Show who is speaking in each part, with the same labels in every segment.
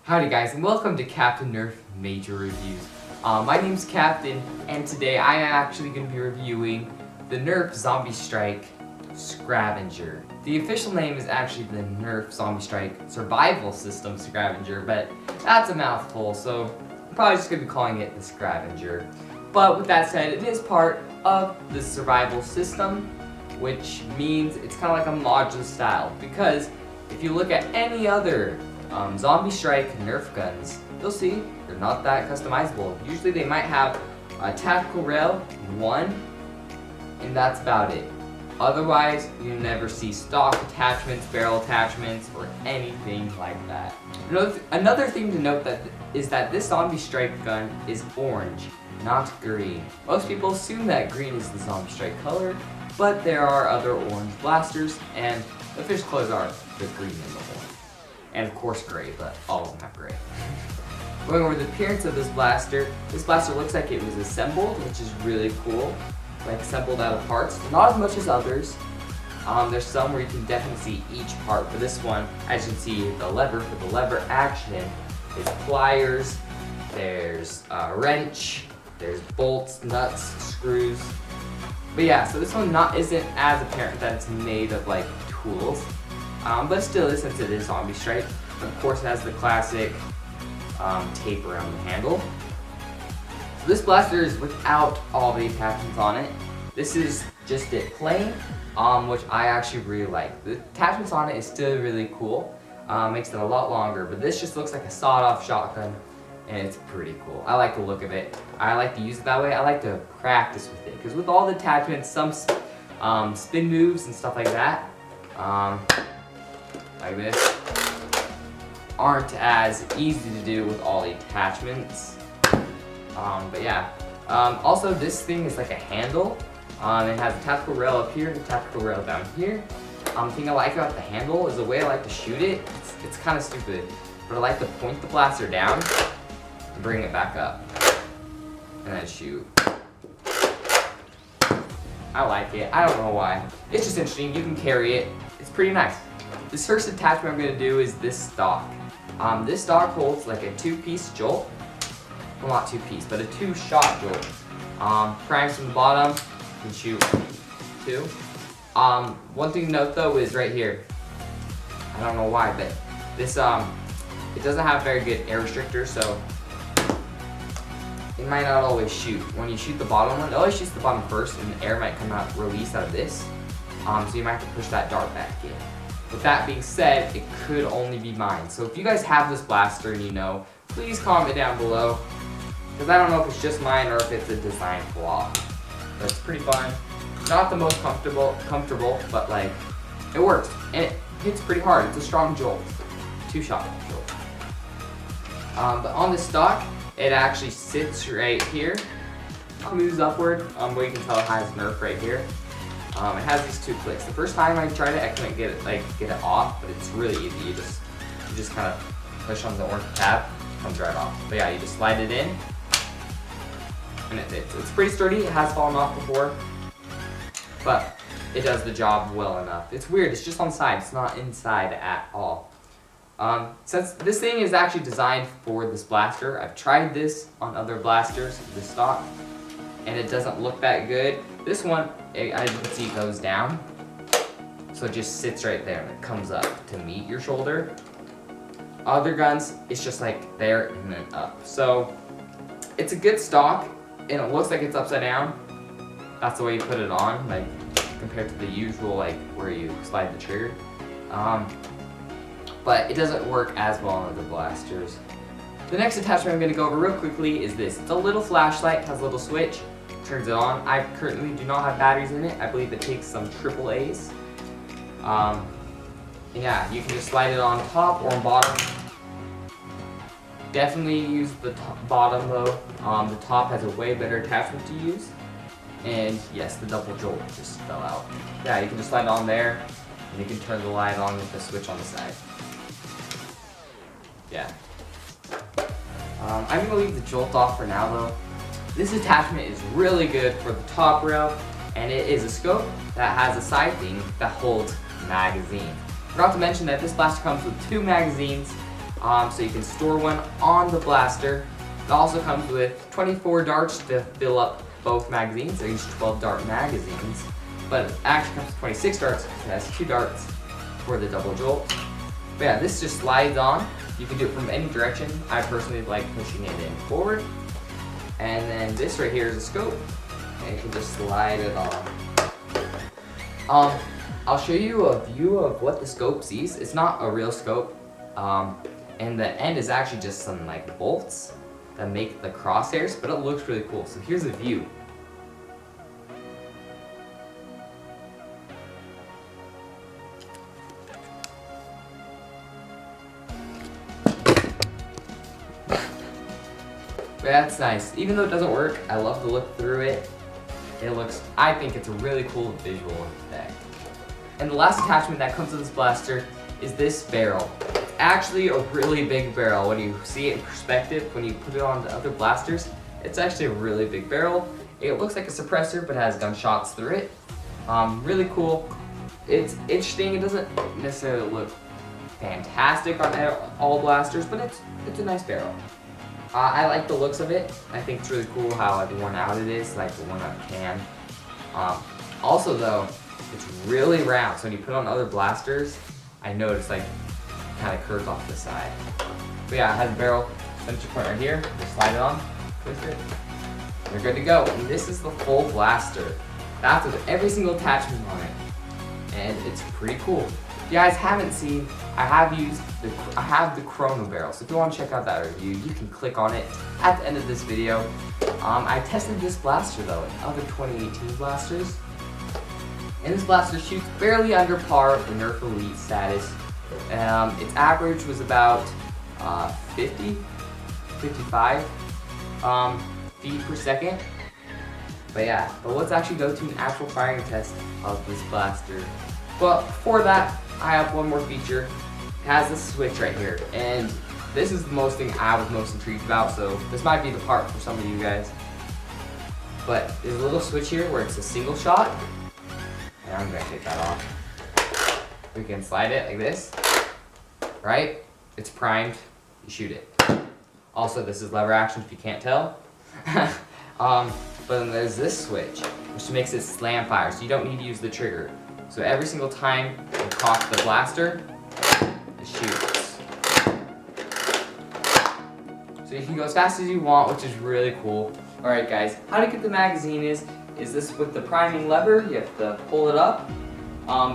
Speaker 1: Howdy guys, and welcome to Captain Nerf Major Reviews. My name's Captain, and today I am actually going to be reviewing the Nerf Zombie Strike Scravenger. The official name is actually the Nerf Zombie Strike Survival System Scravenger, but that's a mouthful, so I'm probably just going to be calling it the Scravenger. But with that said, it is part of the survival system, which means it's kind of like a modular style, because if you look at any other Zombie Strike Nerf guns, you'll see they're not that customizable. Usually they might have a tactical rail, one, and that's about it. Otherwise, you never see stock attachments, barrel attachments, or anything like that. Another thing to note is that this Zombie Strike gun is orange, not green. Most people assume that green is the Zombie Strike color, but there are other orange blasters, and the official colors are the green and the orange. And of course gray, but all of them have gray. Going over the appearance of this blaster looks like it was assembled, which is really cool. Like assembled out of parts. Not as much as others. There's some where you can definitely see each part. For this one, as you can see, the lever for the lever action is pliers, there's a wrench, there's bolts, nuts, screws. But yeah, so this one isn't as apparent that it's made of like tools. But still is, since it is Zombie Strike. Of course, it has the classic tape around the handle. So this blaster is without all the attachments on it. This is just it plain, which I actually really like. The attachments on it is still really cool. Makes it a lot longer, but this just looks like a sawed-off shotgun, and it's pretty cool. I like the look of it. I like to use it that way. I like to practice with it, because with all the attachments, some spin moves and stuff like that, like this, aren't as easy to do with all the attachments. But yeah. Also, this thing is like a handle. It has a tactical rail up here and a tactical rail down here. The thing I like about the handle is the way I like to shoot it. It's kind of stupid, but I like to point the blaster down and bring it back up, and then shoot. I like it. I don't know why. It's just interesting. You can carry it. It's pretty nice. This first attachment I'm going to do is this stock. This stock holds like a two-piece jolt. Well, not two-piece, but a two-shot jolt. Prangs from the bottom, you can shoot two. One thing to note though is right here. I don't know why, but this it doesn't have very good air restrictor, so it might not always shoot. When you shoot the bottom one, it always shoots the bottom first, and the air might come out released out of this. So you might have to push that dart back in. With that being said, it could only be mine. So if you guys have this blaster and you know, please comment down below, because I don't know if it's just mine or if it's a design flaw. But it's pretty fun. Not the most comfortable, but like, it works. And it hits pretty hard. It's a strong jolt. Two-shot jolt. But on this stock, it actually sits right here. Moves upward, where you can tell it has Nerf right here. It has these two clicks. The first time I tried it, I couldn't get it off, but it's really easy. You just kind of push on the orange tab, it comes right off. But yeah, you just slide it in, and it fits. It's pretty sturdy. It has fallen off before, but it does the job well enough. It's weird. It's just on the side. It's not inside at all. Since this thing is actually designed for this blaster, I've tried this on other blasters, this stock, and it doesn't look that good. This one, as you can see, goes down, so it just sits right there and it comes up to meet your shoulder. Other guns, it's just like there and then up. So it's a good stock, and it looks like it's upside down. That's the way you put it on, like compared to the usual, like where you slide the trigger. But it doesn't work as well on other blasters. The next attachment I'm going to go over real quickly is this. It's a little flashlight, has a little switch. Turns it on. I currently do not have batteries in it. I believe it takes some AAAs. Yeah, you can just slide it on top or on bottom. Definitely use the bottom though. The top has a way better attachment to use. And yes, the double jolt just fell out. Yeah, you can just slide it on there, and you can turn the light on with the switch on the side. Yeah. I'm going to leave the jolt off for now though. This attachment is really good for the top rail, and it is a scope that has a side thing that holds magazine. Forgot to mention that this blaster comes with two magazines, so you can store one on the blaster. It also comes with 24 darts to fill up both magazines. They're each 12 dart magazines, but it actually comes with 26 darts because it has 2 darts for the double jolt. But yeah, this just slides on. You can do it from any direction. I personally like pushing it in forward. And then this right here is a scope, and you can just slide it on. I'll show you a view of what the scope sees. It's not a real scope, and the end is actually just some like bolts that make the crosshairs, but it looks really cool. So here's a view. That's nice. Even though it doesn't work, I love to look through it. I think it's a really cool visual effect. And the last attachment that comes with this blaster is this barrel. It's actually a really big barrel. When you see it in perspective, when you put it on the other blasters, it's actually a really big barrel. It looks like a suppressor, but has gunshots through it. Really cool. It's interesting. It doesn't necessarily look fantastic on all blasters, but it's a nice barrel. I like the looks of it. I think it's really cool how like worn out it is, like the one out can. Also though, it's really round, so when you put it on other blasters, I noticed like kind of curves off the side. But yeah, it has a barrel, center point right here, just slide it on, twist it, and you're good to go. And this is the full blaster. That's with every single attachment on it. And it's pretty cool. If you guys haven't seen, I have the Chrono barrel, so if you want to check out that review, you can click on it at the end of this video. I tested this blaster though in other 2018 blasters, and this blaster shoots barely under par with the Nerf Elite status. Its average was about 55 feet per second. But yeah, let's actually go to an actual firing test of this blaster. But before that, I have one more feature. It has this switch right here, and this is the most thing I was most intrigued about, so this might be the part for some of you guys. But there's a little switch here where it's a single shot, and I'm gonna take that off. We can slide it like this, right? It's primed, you shoot it. Also, this is lever action if you can't tell. But then there's this switch, which makes it slam fire, so you don't need to use the trigger. So every single time you cock the blaster, it shoots. So you can go as fast as you want, which is really cool. Alright guys, how to get the magazine is this with the priming lever. You have to pull it up.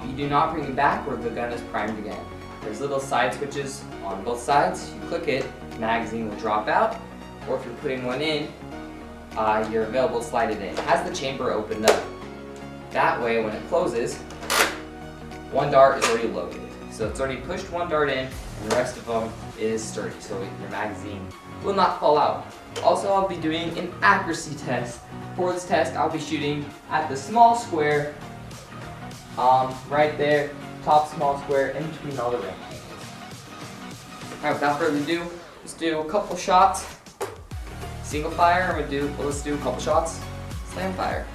Speaker 1: You do not bring it back or the gun is primed again. There's little side switches on both sides. You click it, the magazine will drop out. Or if you're putting one in, you're available to slide it in. It has the chamber opened up. That way, when it closes, one dart is already loaded. So it's already pushed one dart in, and the rest of them is sturdy, so your magazine will not fall out. Also, I'll be doing an accuracy test. For this test, I'll be shooting at the small square, right there, top small square, in between all the rectangles. Alright, without further ado, let's do a couple shots. Single fire, let's do a couple shots. Slam fire.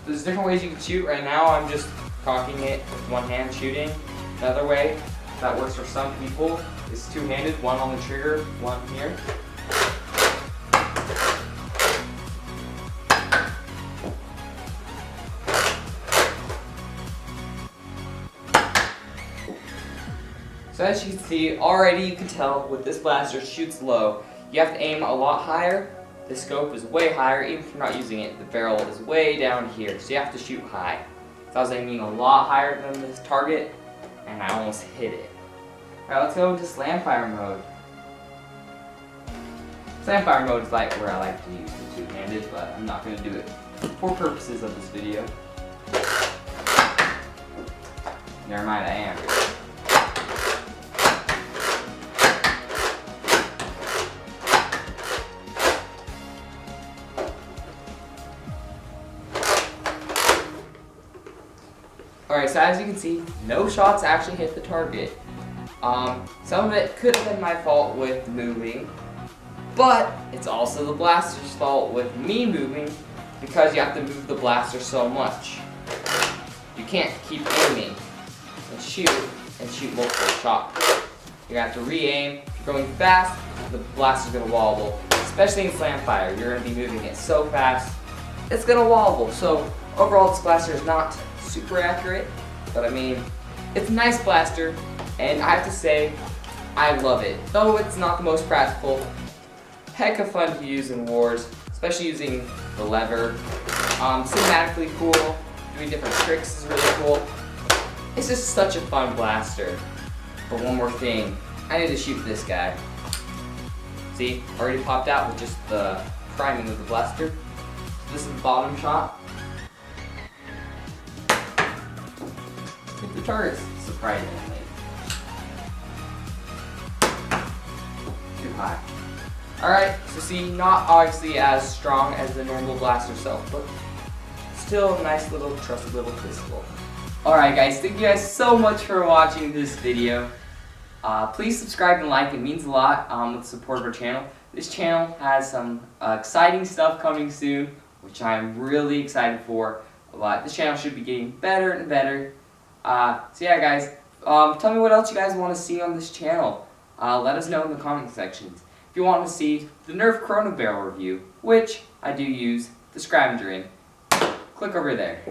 Speaker 1: There's different ways you can shoot. Right now I'm just cocking it with one hand shooting. Another way that works for some people is two-handed, one on the trigger, one here. So as you can see, already you can tell with this blaster shoots low. You have to aim a lot higher. The scope is way higher, even if you're not using it. The barrel is way down here, so you have to shoot high. So I was aiming a lot higher than this target, and I almost hit it. Alright, let's go into slam fire mode. Slam fire mode is like where I like to use the two-handed, but I'm not going to do it for purposes of this video. Never mind, I am. Alright, so as you can see, no shots actually hit the target. Some of it could have been my fault with moving, but it's also the blaster's fault with me moving because you have to move the blaster so much. You can't keep aiming and shoot multiple shots. You're gonna have to re-aim. If you're going fast, the blaster's gonna wobble. Especially in slam fire, you're gonna be moving it so fast, it's gonna wobble. So overall, this blaster is not super accurate, but I mean, it's a nice blaster, and I have to say, I love it. Though it's not the most practical, heck of fun to use in wars, especially using the lever. Cinematically cool, doing different tricks is really cool. It's just such a fun blaster. But one more thing, I need to shoot this guy. See, already popped out with just the priming of the blaster. So this is the bottom shot. Hit the target, surprisingly. Too high. Alright, so see, not obviously as strong as the normal blaster itself, but still a nice little trusted little pistol. Alright guys, thank you guys so much for watching this video. Please subscribe and like, it means a lot with the support of our channel. This channel has some exciting stuff coming soon, which I'm really excited for. This channel should be getting better and better. So yeah guys, tell me what else you guys want to see on this channel. Let us know in the comment sections. If you want to see the Nerf Chrono Barrel review, which I do use the Scravenger in, click over there,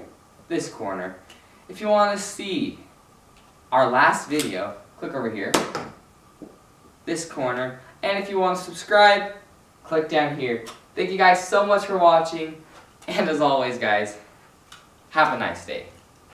Speaker 1: this corner. If you want to see our last video, click over here, this corner. And if you want to subscribe, click down here. Thank you guys so much for watching. And as always guys, have a nice day.